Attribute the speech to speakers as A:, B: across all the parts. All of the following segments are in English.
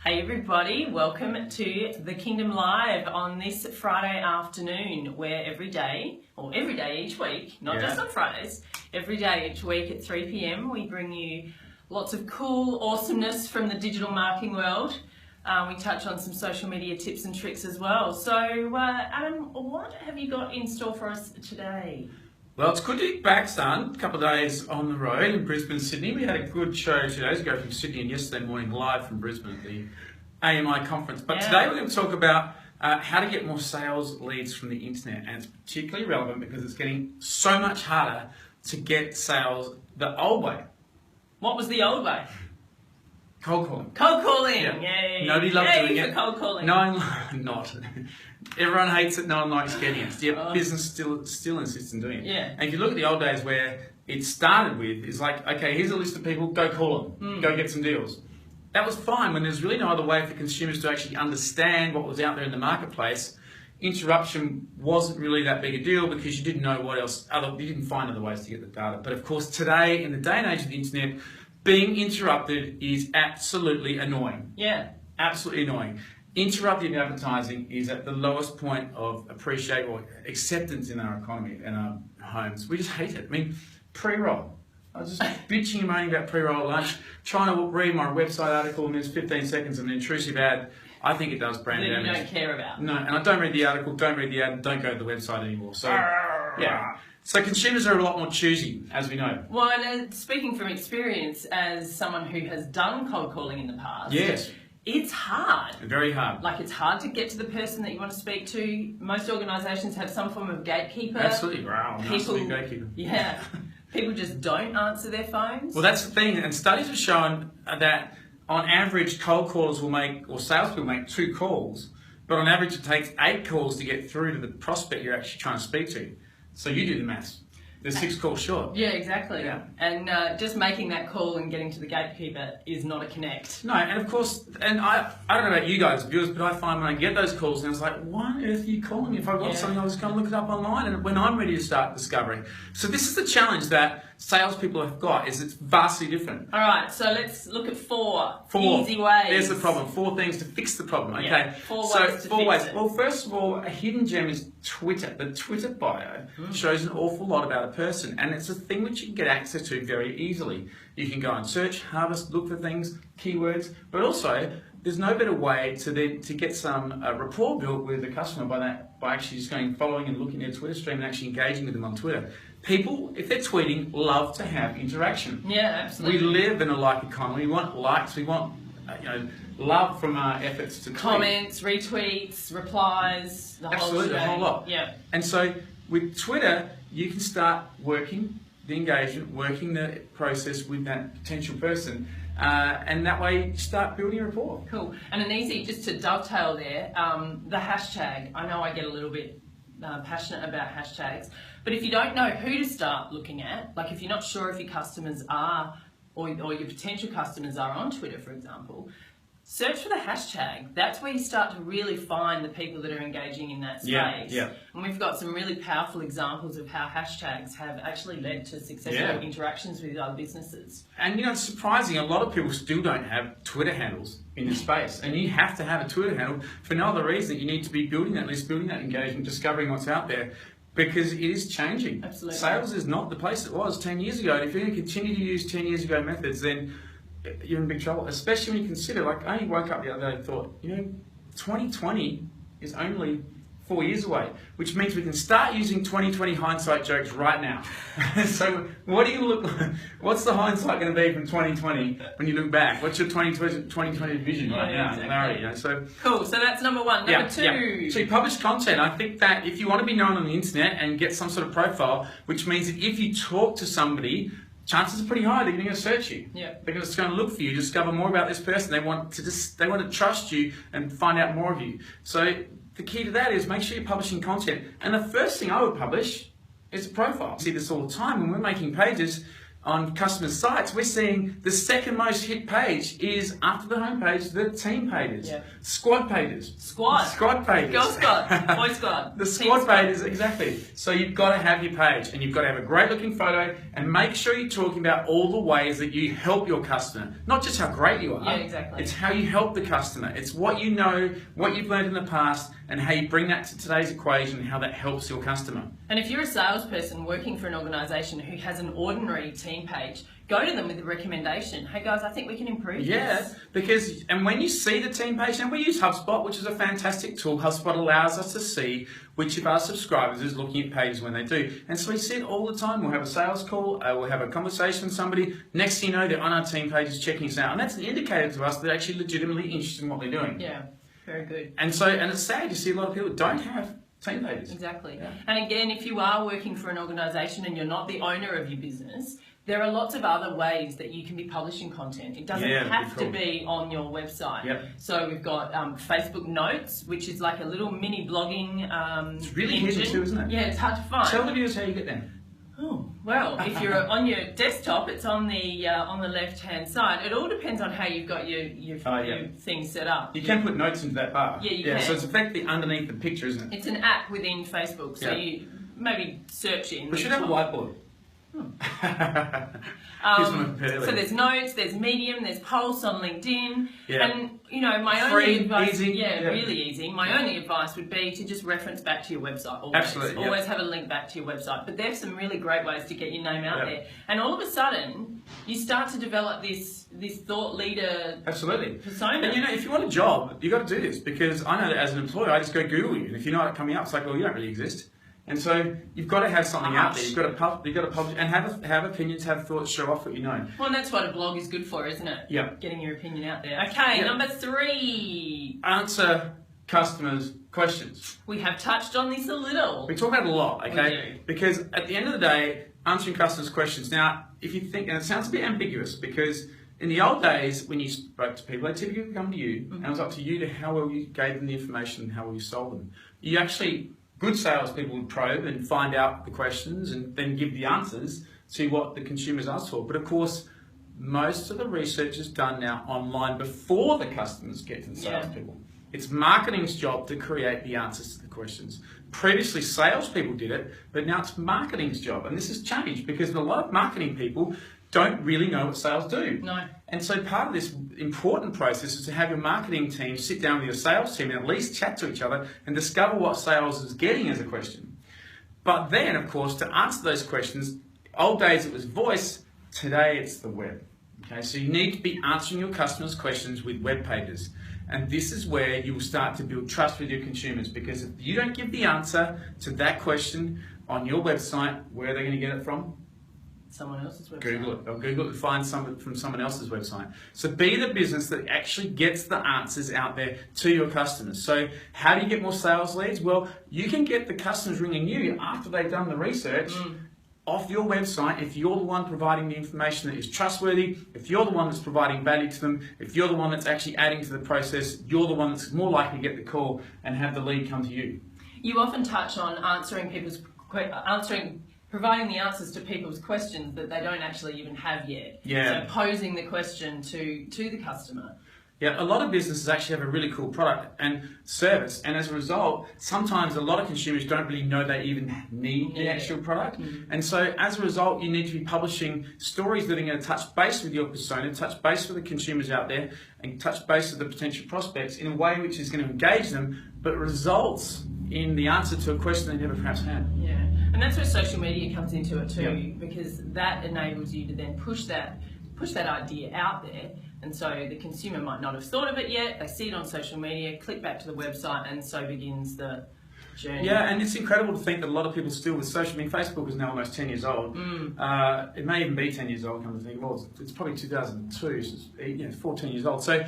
A: Hey everybody, welcome to The Kingdom Live on this Friday afternoon, where every day each week, not just on Fridays, every day each week at 3 p.m. we bring you lots of cool awesomeness from the digital marketing world. We touch on some social media tips and tricks as well. So Adam, what have you got in store for us today?
B: Well, it's good to be back, son. A couple of days on the road in Brisbane, Sydney. We had a good show 2 days ago from Sydney and yesterday morning live from Brisbane at the AMI conference. But today we're going to talk about how to get more sales leads from the internet. And it's particularly relevant because it's getting so much harder to get sales the old way.
A: What was the old way?
B: Cold calling.
A: Cold calling, yay!
B: Nobody loves doing it.
A: For cold calling.
B: No, I'm not. Everyone hates it, no one likes getting it. Yet business still insists on doing it.
A: Yeah.
B: And if you look at the old days where it started with, it's like, okay, here's a list of people, go call them, go get some deals. That was fine when there's really no other way for consumers to actually understand what was out there in the marketplace. Interruption wasn't really that big a deal because you didn't know what else, you didn't find other ways to get the data. But of course today, in the day and age of the internet, being interrupted is absolutely annoying.
A: Yeah.
B: Absolutely annoying. Interrupting advertising is at the lowest point of appreciation or acceptance in our economy and our homes. We just hate it. I mean, pre-roll. I was just bitching and moaning about pre-roll at lunch, trying to read my website article and there's 15 seconds of an intrusive ad. I think it does brand damage.
A: That you don't care about.
B: No, and I don't read the article, don't read the ad, and don't go to the website anymore. So, yeah. So consumers are a lot more choosy, as we know.
A: Well, and speaking from experience as someone who has done cold calling in the past,
B: yes,
A: it's hard.
B: Very hard.
A: Like, it's hard to get to the person that you want to speak to. Most organisations have some form of gatekeeper.
B: Absolutely. Wow,
A: people,
B: gatekeeper.
A: Yeah. People just don't answer their phones.
B: Well, that's the thing, and studies have shown that on average, cold callers will make, or salespeople make 2 calls, but on average it takes 8 calls to get through to the prospect you're actually trying to speak to. So you do the maths. There's 6 calls short.
A: Yeah, exactly.
B: Yeah.
A: And just making that call and getting to the gatekeeper is not a connect.
B: No, and of course, and I don't know about you guys, viewers, but I find when I get those calls, and it's like, why on earth are you calling me? If I want something, I'll just go and look it up online, and when I'm ready to start discovering. So this is the challenge that salespeople have got, is it's vastly different.
A: All right, so let's look at 4 easy ways.
B: There's the problem. 4 things to fix the problem. Okay.
A: Yeah, 4 ways to fix it.
B: Well, first of all, a hidden gem is Twitter. The Twitter bio shows an awful lot about a person, and it's a thing which you can get access to very easily. You can go and search, harvest, look for things, keywords, but also there's no better way to get some rapport built with the customer by actually just going following and looking at their Twitter stream and actually engaging with them on Twitter. People, if they're tweeting, love to have interaction.
A: Yeah, absolutely.
B: We live in a like economy. We want likes. We want love from our efforts to tweet.
A: Comments, retweets, replies, the whole
B: the whole lot.
A: Yeah.
B: And so with Twitter, you can start working the engagement, working the process with that potential person, and that way you start building a rapport.
A: Cool. And an easy, just to dovetail there, the hashtag. I know I get a little bit passionate about hashtags, but if you don't know who to start looking at, like if you're not sure if your customers are, or your potential customers are on Twitter, for example, search for the hashtag. That's where you start to really find the people that are engaging in that space.
B: Yeah.
A: And we've got some really powerful examples of how hashtags have actually led to successful interactions with other businesses.
B: And it's surprising, a lot of people still don't have Twitter handles in this space. And you have to have a Twitter handle for no other reason. You need to be building that list, building that engagement, discovering what's out there. Because it is changing.
A: Absolutely.
B: Sales is not the place it was 10 years ago. And if you're going to continue to use 10 years ago methods, then you're in big trouble. Especially when you consider, like, I only woke up the other day and thought, 2020 is only 4 years away, which means we can start using 2020 hindsight jokes right now. So what do you look like? What's the hindsight going to be from 2020 when you look back? What's your 2020 vision right now?
A: Exactly.
B: So
A: cool, so that's number 1. Number 2.
B: Yeah. So you publish content. I think that if you want to be known on the internet and get some sort of profile, which means that if you talk to somebody, chances are pretty high they're going to search you.
A: Yeah.
B: Because it's going to look for you, discover more about this person. They want to trust you and find out more of you. So the key to that is make sure you're publishing content. And the first thing I would publish is a profile. I see this all the time when we're making pages. on customer sites, we're seeing the second most hit page is after the homepage, the team pages, squad pages. Squad pages.
A: Girl squad, boy squad.
B: The squad pages, exactly. So you've got to have your page, and you've got to have a great looking photo, and make sure you're talking about all the ways that you help your customer. Not just how great you are.
A: Yeah, exactly.
B: It's how you help the customer. It's what you know, what you've learned in the past, and how you bring that to today's equation, and how that helps your customer.
A: And if you're a salesperson working for an organisation who has an ordinary team page, go to them with a recommendation. Hey guys, I think we can improve this.
B: Because, and when you see the team page, and we use HubSpot, which is a fantastic tool. HubSpot allows us to see which of our subscribers is looking at pages when they do. And so we see it all the time. We'll have a sales call, we'll have a conversation with somebody. Next thing you know, they're on our team pages checking us out. And that's an indicator to us that they're actually legitimately interested in what they're doing.
A: Yeah, very good.
B: And so, and it's sad to see a lot of people that don't have team pages.
A: Exactly. Yeah. And again, if you are working for an organisation and you're not the owner of your business, there are lots of other ways that you can be publishing content. It doesn't have to be on your website.
B: Yep.
A: So we've got Facebook Notes, which is like a little mini blogging
B: it's really
A: engine.
B: hidden too, isn't it?
A: Yeah, it's hard to find.
B: Tell the viewers how you get there.
A: Oh, well, if you're on your desktop, it's on the left-hand side. It all depends on how you've got your things set up.
B: You can put notes into that bar.
A: Yeah, you can.
B: So it's effectively underneath the picture, isn't it?
A: It's an app within Facebook, so you maybe search it.
B: We should have a whiteboard.
A: So there's notes, there's Medium, there's Pulse on LinkedIn, and you know only advice, really easy. My only advice would be to just reference back to your website. Always,
B: absolutely,
A: always have a link back to your website. But there's some really great ways to get your name out there, and all of a sudden you start to develop this thought leader persona.
B: And you know, if you want a job, you got to do this, because I know that as an employer, I just go Google you, and if you're not coming up, it's like, well, you don't really exist. And so you've got to have something out there. You've got to publish and have opinions, have thoughts, show off what you know.
A: Well, and that's what a blog is good for, isn't it?
B: Yeah.
A: Getting your opinion out there. Okay, number 3.
B: Answer customers' questions.
A: We have touched on this a little.
B: We talk about it a lot, okay?
A: We do.
B: Because at the end of the day, answering customers' questions. Now, if you think, and it sounds a bit ambiguous, because in the old days, when you spoke to people, they typically come to you, and it was up to you to how well you gave them the information and how well you sold them. You actually... Good salespeople would probe and find out the questions and then give the answers to what the consumers asked for. But of course, most of the research is done now online before the customers get to the salespeople. It's marketing's job to create the answers to the questions. Previously, salespeople did it, but now it's marketing's job. And this has changed because a lot of marketing people don't really know what sales do.
A: No.
B: And so part of this important process is to have your marketing team sit down with your sales team and at least chat to each other and discover what sales is getting as a question. But then, of course, to answer those questions, old days it was voice, today it's the web. Okay, so you need to be answering your customers' questions with web pages. And this is where you will start to build trust with your consumers, because if you don't give the answer to that question on your website, where are they going to get it from?
A: Someone else's website.
B: Google it. They'll Google it to find some from someone else's website. So be the business that actually gets the answers out there to your customers. So how do you get more sales leads? Well, you can get the customers ringing you after they've done the research off your website if you're the one providing the information that is trustworthy, if you're the one that's providing value to them, if you're the one that's actually adding to the process, you're the one that's more likely to get the call and have the lead come to you.
A: You often touch on providing the answers to people's questions that they don't actually even have yet.
B: Yeah.
A: So posing the question to the customer.
B: Yeah, a lot of businesses actually have a really cool product and service, and as a result, sometimes a lot of consumers don't really know they even need the actual product. And so as a result, you need to be publishing stories that are going to touch base with your persona, touch base with the consumers out there, and touch base with the potential prospects in a way which is going to engage them, but results in the answer to a question they never perhaps had.
A: Yeah. And that's where social media comes into it too, because that enables you to then push that idea out there, and so the consumer might not have thought of it yet, they see it on social media, click back to the website, and so begins the journey. Yeah,
B: and it's incredible to think that a lot of people still with social media, Facebook is now almost 10 years old. It may even be 10 years old, come to think, well, it's probably 2002, so it's 14 years old. So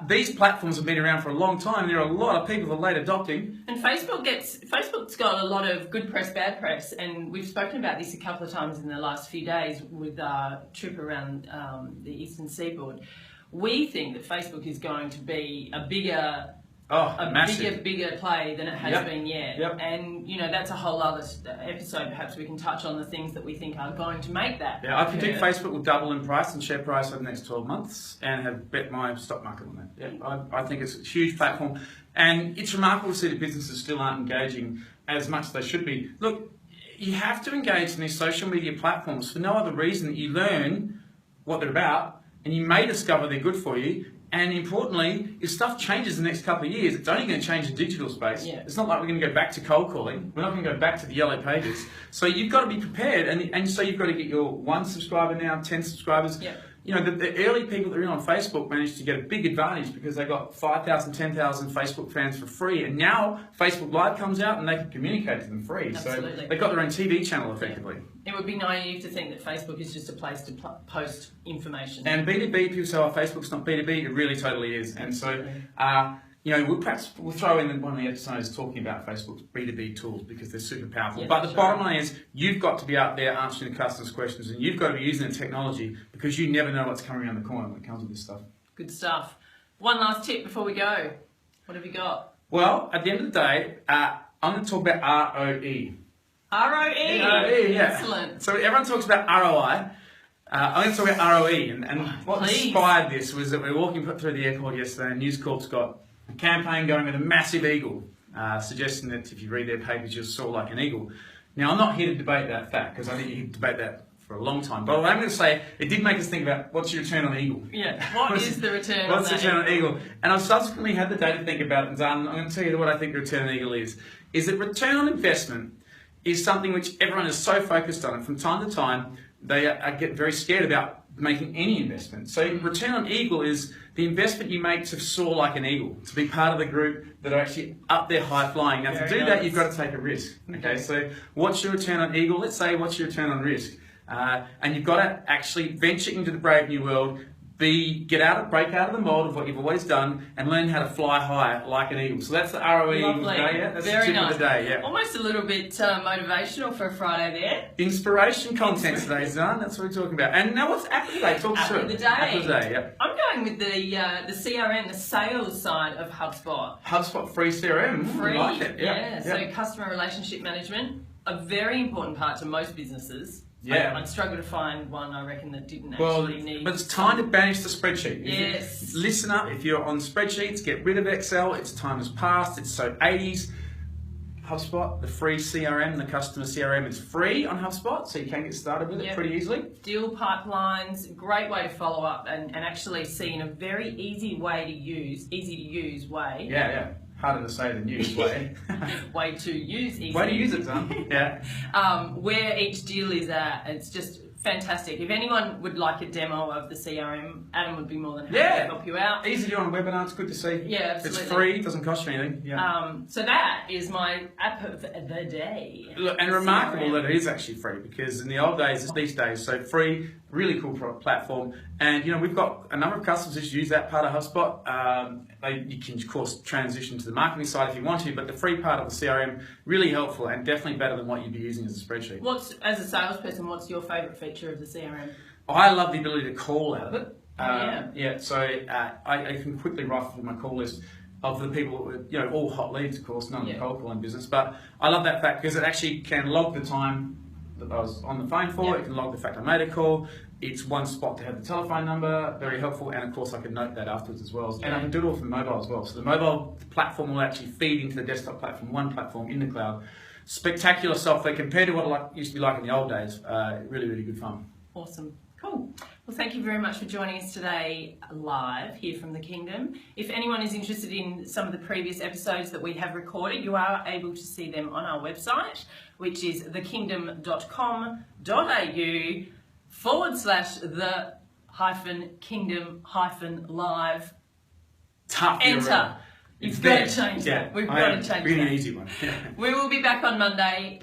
B: these platforms have been around for a long time. There are a lot of people that are late adopting.
A: And Facebook's got a lot of good press, bad press, and we've spoken about this a couple of times in the last few days with our trip around the Eastern Seaboard. We think that Facebook is going to be a bigger a
B: massive.
A: bigger play than it has been yet.
B: Yep.
A: And, you know, that's a whole other episode. Perhaps we can touch on the things that we think are going to make that.
B: Yeah, I predict Facebook will double in price and share price over the next 12 months and have bet my stock market on that. Yeah, I think it's a huge platform. And it's remarkable to see that businesses still aren't engaging as much as they should be. Look, you have to engage in these social media platforms for no other reason that you learn what they're about and you may discover they're good for you. And importantly, if stuff changes in the next couple of years, it's only going to change in digital space. Yeah. It's not like we're going to go back to cold calling. We're not going to go back to the yellow pages. So you've got to be prepared. And so you've got to get your 1 subscriber now, 10 subscribers. Yeah. You know, the early people that were in on Facebook managed to get a big advantage because they got 5,000, 10,000 Facebook fans for free. And now Facebook Live comes out and they can communicate to them free.
A: Absolutely.
B: So they've got their own TV channel effectively.
A: It would be naive to think that Facebook is just a place to post information.
B: And B2B, people say, oh, Facebook's not B2B. It really totally is. And so, you know, we'll throw in one of the episodes talking about Facebook's B2B tools because they're super powerful. Yeah, but the bottom line is you've got to be out there answering the customers' questions and you've got to be using the technology because you never know what's coming around the corner when it comes to this stuff.
A: Good stuff. One last tip before we go. What have you got?
B: Well, at the end of the day, I'm going to talk about ROE.
A: ROE?
B: Yeah.
A: Excellent.
B: So everyone talks about ROI. I'm going to talk about ROE. And what inspired this was that we were walking through the airport yesterday and News Corp's got a campaign going with a massive eagle, suggesting that if you read their papers, you'll soar like an eagle. Now, I'm not here to debate that fact, because I think you can debate that for a long time. But what I'm going to say, it did make us think about what's your return on eagle?
A: Yeah, what is the return on
B: What's the return on eagle? And I've subsequently had the day to think about it, and I'm going to tell you what I think the return on eagle is that return on investment is something which everyone is so focused on, and from time to time, they get very scared about making any investment. So return on eagle is the investment you make to soar like an eagle, to be part of the group that are actually up there high flying. Now to do that, you've got to take a risk. Okay, so what's your return on eagle? Let's say what's your return on risk? And you've got to actually venture into the brave new world, break out of the mold of what you've always done, and learn how to fly high like an eagle. So that's the ROE today. Yeah? That's
A: very
B: the tip
A: nice.
B: of the day. Yeah.
A: Almost a little bit motivational for a Friday there.
B: Inspiration content today, Zahn. That's what we're talking about. And now what's app of the day? Talk us through it.
A: App of the day.
B: App of the day. Yep.
A: I'm going with the CRM, the sales side of HubSpot.
B: HubSpot free CRM.
A: Free.
B: I like it.
A: Yeah. So customer relationship management, a very important part to most businesses.
B: Yeah.
A: I'd struggle to find one, I reckon, that didn't actually need...
B: But it's time to banish the spreadsheet.
A: Yes.
B: Listen up, if you're on spreadsheets, get rid of Excel. Its time has passed. It's so 80s. HubSpot, the free CRM, the customer CRM is free on HubSpot, so you can get started with it pretty easily.
A: Deal pipelines, great way to follow up and actually see in a very easy to use way.
B: Yeah. Harder to say than use way.
A: Way to use easy.
B: Way to use it, Zahn. Yeah.
A: Where each deal is at, it's just fantastic. If anyone would like a demo of the CRM, Adam would be more than happy to help you out.
B: Easy to do on a webinar, it's good to see.
A: Yeah, absolutely.
B: It's free, it doesn't cost you anything. Yeah.
A: So that is my app of the day.
B: Look, and remarkable that it is actually free, because in the old days, these days, so free, really cool platform. And you know, we've got a number of customers who use that part of HubSpot. You can of course transition to the marketing side if you want to, but the free part of the CRM, really helpful and definitely better than what you'd be using as a spreadsheet.
A: As a salesperson, what's your favourite feature of the CRM?
B: I love the ability to call out of it. So I can quickly rifle through my call list of the people that were, all hot leads, of course, none of the cold calling business. But I love that fact because it actually can log the time that I was on the phone for. It can log the fact I made a call. It's one spot to have the telephone number, very helpful, and of course I can note that afterwards as well. And I can do it all from mobile as well. So the mobile platform will actually feed into the desktop platform, one platform in the cloud. Spectacular software compared to what it used to be like in the old days. Really, really good fun.
A: Awesome. Cool. Well, thank you very much for joining us today live here from the Kingdom. If anyone is interested in some of the previous episodes that we have recorded, you are able to see them on our website, which is thekingdom.com.au/the-kingdom-live.
B: Tough.
A: Enter. You've got to change that. We've got to change that.
B: Really easy one.
A: We will be back on Monday.